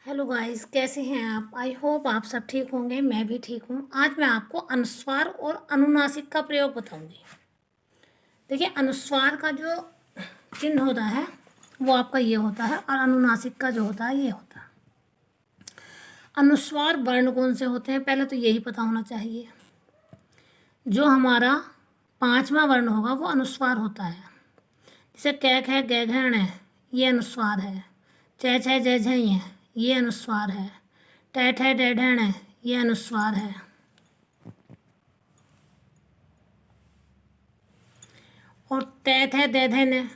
Hello guys, कैसे हैं आप। आई होप आप सब ठीक होंगे। मैं भी ठीक हूँ। आज मैं आपको अनुस्वार और अनुनासिक का प्रयोग बताऊंगी। देखिए, अनुस्वार का जो चिन्ह होता है वो आपका ये होता है और अनुनासिक का जो होता है ये होता है। अनुस्वार वर्ण कौन से होते हैं पहले तो यही पता होना चाहिए। जो हमारा पांचवा वर्ण होगा वो अनुस्वार होता है। जैसे कै ख गै घ ण ये अनुस्वार है। च छ ज झ ये अनुस्वार है। ट ठ ड ढ ण ये अनुस्वार है। और त थ द ध न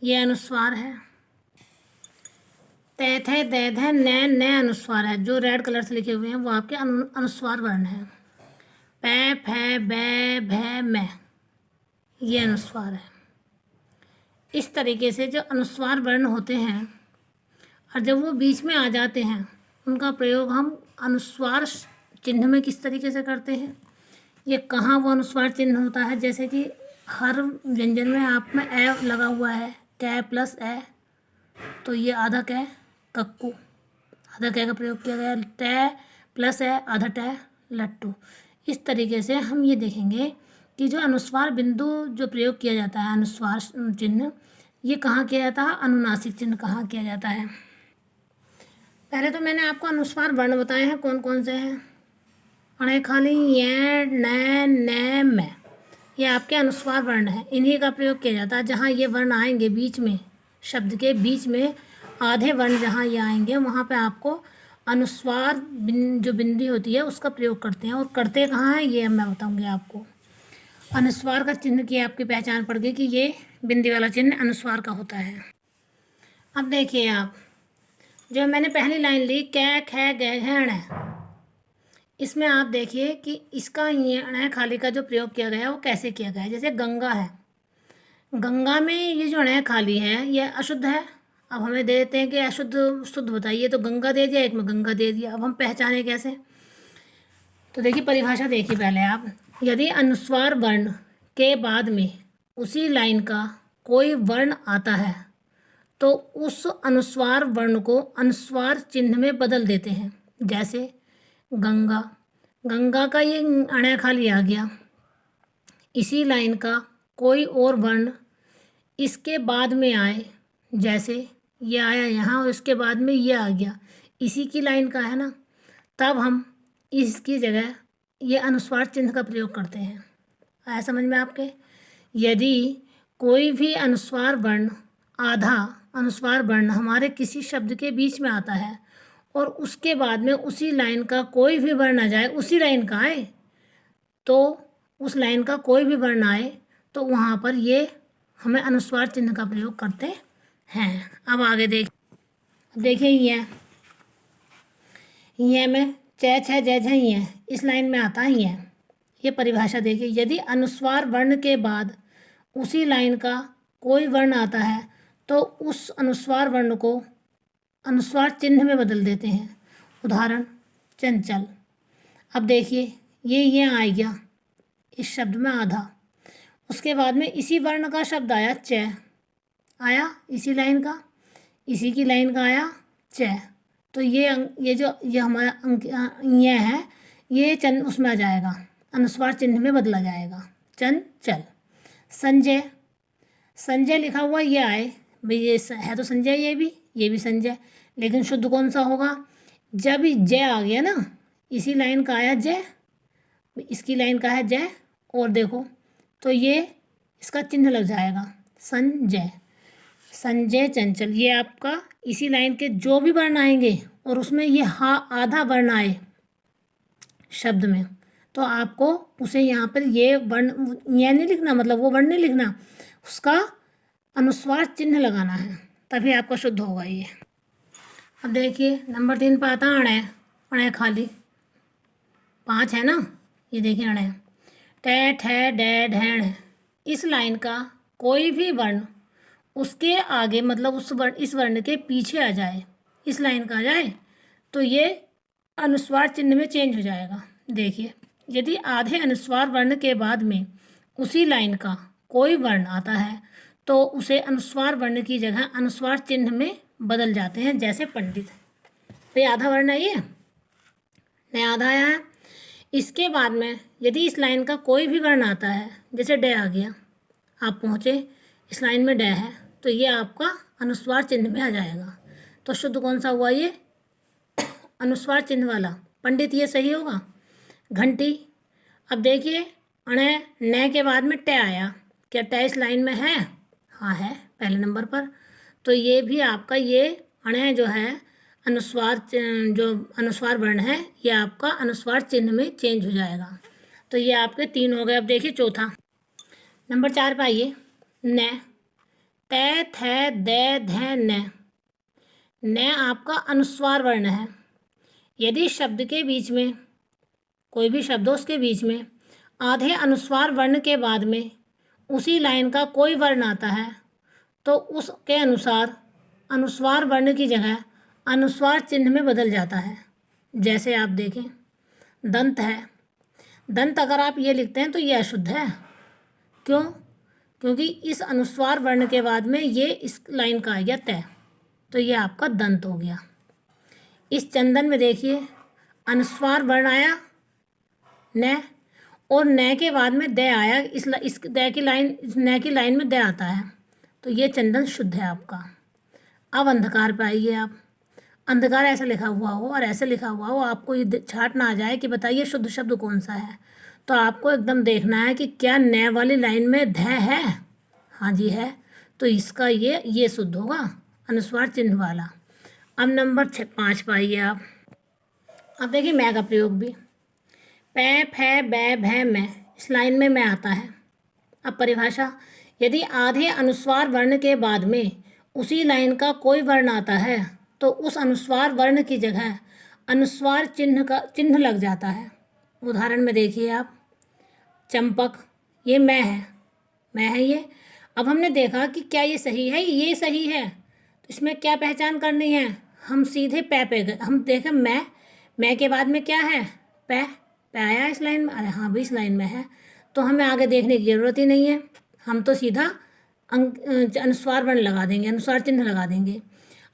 ये अनुस्वार है। त थ द ध न अनुस्वार है। जो रेड कलर से लिखे हुए हैं वो आपके अनुस्वार वर्ण है। प फ ब भ म ये अनुस्वार है। इस तरीके से जो अनुस्वार वर्ण होते हैं और जब वो बीच में आ जाते हैं उनका प्रयोग हम अनुस्वार चिन्ह में किस तरीके से करते हैं। ये कहाँ वो अनुस्वार चिन्ह होता है, जैसे कि हर व्यंजन में आप में ए लगा हुआ है, कै प्लस ए, तो ये आधा कै कक्कू, आधा कै का प्रयोग किया गया। ट प्लस ए आधा ट लट्टू। इस तरीके से हम ये देखेंगे कि जो अनुस्वार बिंदु जो प्रयोग किया जाता है, अनुस्वार चिन्ह, ये कहाँ किया जाता है, अनुनासिक चिन्ह कहाँ किया जाता है। पहले तो मैंने आपको अनुस्वार वर्ण बताए हैं कौन कौन से हैं। अणे खाली ये न म ये आपके अनुस्वार वर्ण है। इन्हीं का प्रयोग किया जाता है। जहाँ ये वर्ण आएंगे बीच में, शब्द के बीच में आधे वर्ण जहाँ ये आएंगे वहाँ पे आपको अनुस्वार जो बिंदी होती है उसका प्रयोग करते हैं। और करते कहाँ है ये मैं बताऊँगी आपको। अनुस्वार का चिन्ह की आपकी पहचान पड़ गई कि ये बिंदी वाला चिन्ह अनुस्वार का होता है। अब देखिए आप, जो मैंने पहली लाइन ली कै ख ग घ ण, इसमें आप देखिए कि इसका ये अण खाली का जो प्रयोग किया गया है वो कैसे किया गया है। जैसे गंगा है, गंगा में ये जो अण खाली है ये अशुद्ध है। अब हमें दे देते हैं कि अशुद्ध शुद्ध बताइए, तो गंगा दे दिया, एक में गंगा दे दिया। अब हम पहचाने कैसे, तो देखिए परिभाषा देखिए पहले आप। यदि अनुस्वार वर्ण के बाद में उसी लाइन का कोई वर्ण आता है तो उस अनुस्वार वर्ण को अनुस्वार चिन्ह में बदल देते हैं। जैसे गंगा, गंगा का ये अण खाली आ गया। इसी लाइन का कोई और वर्ण इसके बाद में आए, जैसे ये आया यहाँ और इसके बाद में ये आ गया, इसी की लाइन का है ना, तब हम इसकी जगह ये अनुस्वार चिन्ह का प्रयोग करते हैं। आया समझ में आपके। यदि कोई भी अनुस्वार वर्ण, आधा अनुस्वार वर्ण हमारे किसी शब्द के बीच में आता है और उसके बाद में उसी लाइन का कोई भी वर्ण आ जाए, उसी लाइन का आए, तो उस लाइन का कोई भी वर्ण आए तो वहाँ पर ये हमें अनुस्वार चिन्ह का प्रयोग करते हैं। अब आगे देखिए ये में च छ ज झ ये इस लाइन में आता है ये परिभाषा देखिए। यदि अनुस्वार वर्ण के बाद उसी लाइन का कोई वर्ण आता है तो उस अनुस्वार वर्ण को अनुस्वार चिन्ह में बदल देते हैं। उदाहरण चंचल। अब देखिए ये आ गया इस शब्द में आधा, उसके बाद में इसी वर्ण का शब्द आया च, आया इसी लाइन का, इसी की लाइन का आया च, तो ये हमारा अंक ये है, ये चन उसमें आ जाएगा, अनुस्वार चिन्ह में बदला जाएगा। चंचल। संजय, संजय लिखा हुआ ये आए भाई, ये है तो संजय, ये भी संजय, लेकिन शुद्ध कौन सा होगा, जब जय आ गया ना, इसी लाइन का आया जय, इसकी लाइन का है जय, और देखो तो ये इसका चिन्ह लग जाएगा संजय। संजय चंचल, ये आपका इसी लाइन के जो भी वर्ण आएंगे और उसमें ये आधा वर्ण आए शब्द में, तो आपको उसे यहाँ पर ये वर्ण यह नहीं लिखना, मतलब वो वर्ण नहीं लिखना, उसका अनुस्वार चिन्ह लगाना है, तभी आपका शुद्ध होगा ये। अब देखिए नंबर 3 पर आता है अण खाली 5 है ना, ये देखिए अण ट ठ ड ढ। इस लाइन का कोई भी वर्ण उसके आगे, मतलब इस वर्ण के पीछे आ जाए, इस लाइन का आ जाए, तो ये अनुस्वार चिन्ह में चेंज हो जाएगा। देखिए यदि आधे अनुस्वार वर्ण के बाद में उसी लाइन का कोई वर्ण आता है तो उसे अनुस्वार वर्ण की जगह अनुस्वार चिन्ह में बदल जाते हैं। जैसे पंडित, भाई आधा वर्ण है ये, न आधा आया है। इसके बाद में यदि इस लाइन का कोई भी वर्ण आता है, जैसे डे आ गया, आप पहुँचे इस लाइन में डे है, तो ये आपका अनुस्वार चिन्ह में आ जाएगा। तो शुद्ध कौन सा हुआ ये? अनुस्वार चिन्ह वाला। पंडित ये सही होगा। घंटी, अब देखिए अणे न के बाद में टे आया, क्या टे इस लाइन में है? हाँ है, पहले नंबर पर। तो ये भी आपका ये अणे जो है अनुस्वार जो अनुस्वार वर्ण है, ये आपका अनुस्वार चिन्ह में चेंज हो जाएगा। तो ये आपके 3 हो गए। अब देखिए चौथा, नंबर 4 पे आइए। न, तै थे दे धै न। न आपका अनुस्वार वर्ण है। यदि शब्द के बीच में, कोई भी शब्द हो उसके बीच में आधे अनुस्वार वर्ण के बाद में उसी लाइन का कोई वर्ण आता है, तो उसके अनुसार अनुस्वार वर्ण की जगह अनुस्वार चिन्ह में बदल जाता है। जैसे आप देखें, दंत है, दंत अगर आप ये लिखते हैं तो ये अशुद्ध है। क्यों? क्योंकि इस अनुस्वार वर्ण के बाद में ये इस लाइन का आ गया तय, तो ये आपका दंत हो गया। इस चंदन में देखिए अनुस्वार वर्ण आया न, और न के बाद में दे आया, इस दे की लाइन, इस न की लाइन में दे आता है, तो ये चंदन शुद्ध है आपका। अब अंधकार पे आइए आप। अंधकार ऐसा लिखा हुआ हो और ऐसे लिखा हुआ हो, आपको ये छाट ना आ जाए कि बताइए शुद्ध शब्द कौन सा है, तो आपको एकदम देखना है कि क्या न वाली लाइन में ध है। हाँ जी है, तो इसका ये शुद्ध होगा, अनुस्वार चिन्ह वाला। अब नंबर 5 पाइए आप। अब देखिए मैं का प्रयोग भी, पै फै बै भै मैं, इस लाइन में मैं आता है। अब परिभाषा, यदि आधे अनुस्वार वर्ण के बाद में उसी लाइन का कोई वर्ण आता है, तो उस अनुस्वार वर्ण की जगह अनुस्वार चिन्ह लग जाता है। उदाहरण में देखिए आप, चंपक, ये मैं है ये। अब हमने देखा कि क्या ये सही है, ये सही है, तो इसमें क्या पहचान करनी है, हम सीधे पै पे गए। हम देखें मैं के बाद में क्या है, पै आया इस लाइन में, अरे हाँ भी इस लाइन में है, तो हमें आगे देखने की ज़रूरत ही नहीं है, हम तो सीधा अनुस्वार वर्ण लगा देंगे, अनुस्वार चिन्ह लगा देंगे।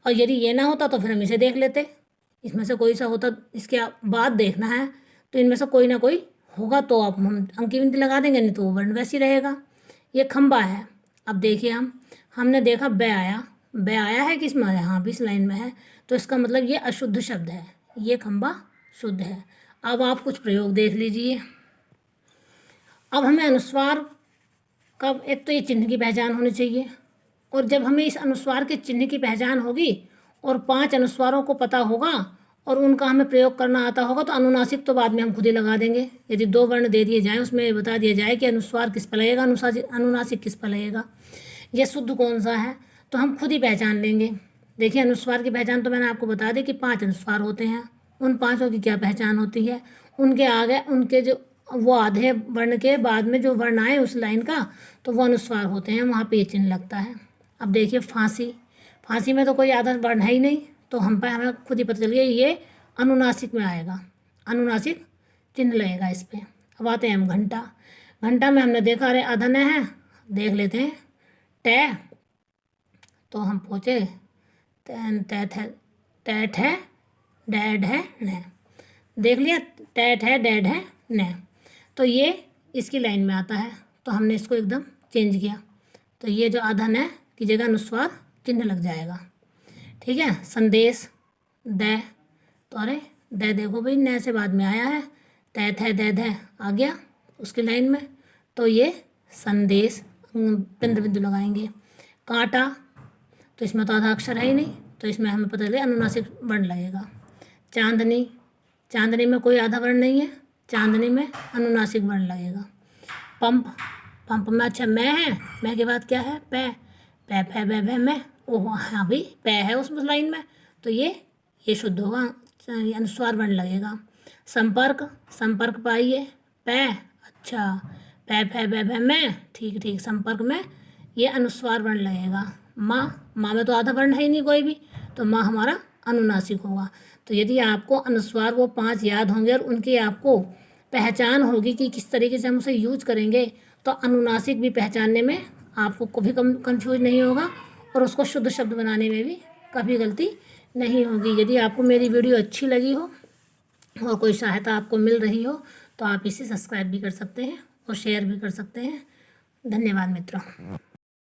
और यदि ये ना होता तो फिर हम इसे देख लेते, इसमें से कोई सा होता, इसके बाद देखना है, तो इनमें से कोई ना कोई होगा तो आप हम अंक की गिनती लगा देंगे, नहीं तो वो वर्ण वैसे ही रहेगा। ये खंबा है। अब देखिए हमने देखा बै आया है किस में, हाँ भी इस लाइन में है, तो इसका मतलब ये अशुद्ध शब्द है, ये खंबा शुद्ध है। अब आप कुछ प्रयोग देख लीजिए। अब हमें अनुस्वार का एक तो ये चिन्ह की पहचान होनी चाहिए, और जब हमें इस अनुस्वार के चिन्ह की पहचान होगी और 5 अनुस्वारों को पता होगा और उनका हमें प्रयोग करना आता होगा, तो अनुनासिक तो बाद में हम खुद ही लगा देंगे। यदि 2 वर्ण दे दिए जाएँ, उसमें बता दिया जाए कि अनुस्वार किस पर लगेगा, अनुनासिक किस पर लगेगा, यह शुद्ध कौन सा है, तो हम खुद ही पहचान लेंगे। देखिए अनुस्वार की पहचान तो मैंने आपको बता दी कि 5 अनुस्वार होते हैं। उन 5 की क्या पहचान होती है, उनके आगे उनके जो वो आधे वर्ण के बाद में जो वर्ण आए उस लाइन का, तो वो अनुस्वार होते हैं, वहाँ पे ये चिन्ह लगता है। अब देखिए फांसी में तो कोई आधा वर्ण है ही नहीं, तो हमें खुद ही पता चल गया ये अनुनासिक में आएगा, अनुनासिक चिन्ह लगेगा इस पर। अब आते हैं हम घंटा में हमने देखा अरे आधा न है, देख लेते हैं टे, तो हम पहुँचे टैट है डैड है न, देख लिया टैट है डैड है न, तो ये इसकी लाइन में आता है, तो हमने इसको एकदम चेंज किया, तो ये जो आधा न की जगह अनुस्वार चिन्ह लग जाएगा। ठीक है। संदेश दै, तो अरे दै देखो भाई न से बाद में आया है, तैथ है दैध है आ गया उसकी लाइन में, तो ये संदेश बिंदु बिंदु लगाएंगे। कांटा, तो इसमें तो आधा अक्षर है ही नहीं, तो इसमें हमें पता चले अनुनासिक वर्ण लगेगा। चांदनी में कोई आधा वर्ण नहीं है, चांदनी में अनुनासिक वर्ण लगेगा। पंप में अच्छा मैं है, मैं के बाद क्या है पै फै बै भै मैं, ओह हाँ भाई पै है उस लाइन में, तो ये शुद्ध होगा, अनुस्वार वर्ण लगेगा। संपर्क पाइए पै, अच्छा पै फै बै भै मैं, ठीक संपर्क में ये अनुस्वार वर्ण लगेगा। माँ में तो आधा वर्ण है ही नहीं कोई भी, तो माँ हमारा अनुनासिक होगा। तो यदि आपको अनुस्वार वो 5 याद होंगे और उनकी आपको पहचान होगी कि किस तरीके से हम उसे यूज करेंगे, तो अनुनासिक भी पहचानने में आपको कभी कंफ्यूज नहीं होगा और उसको शुद्ध शब्द बनाने में भी कभी गलती नहीं होगी। यदि आपको मेरी वीडियो अच्छी लगी हो और कोई सहायता आपको मिल रही हो तो आप इसे सब्सक्राइब भी कर सकते हैं और शेयर भी कर सकते हैं। धन्यवाद मित्रों।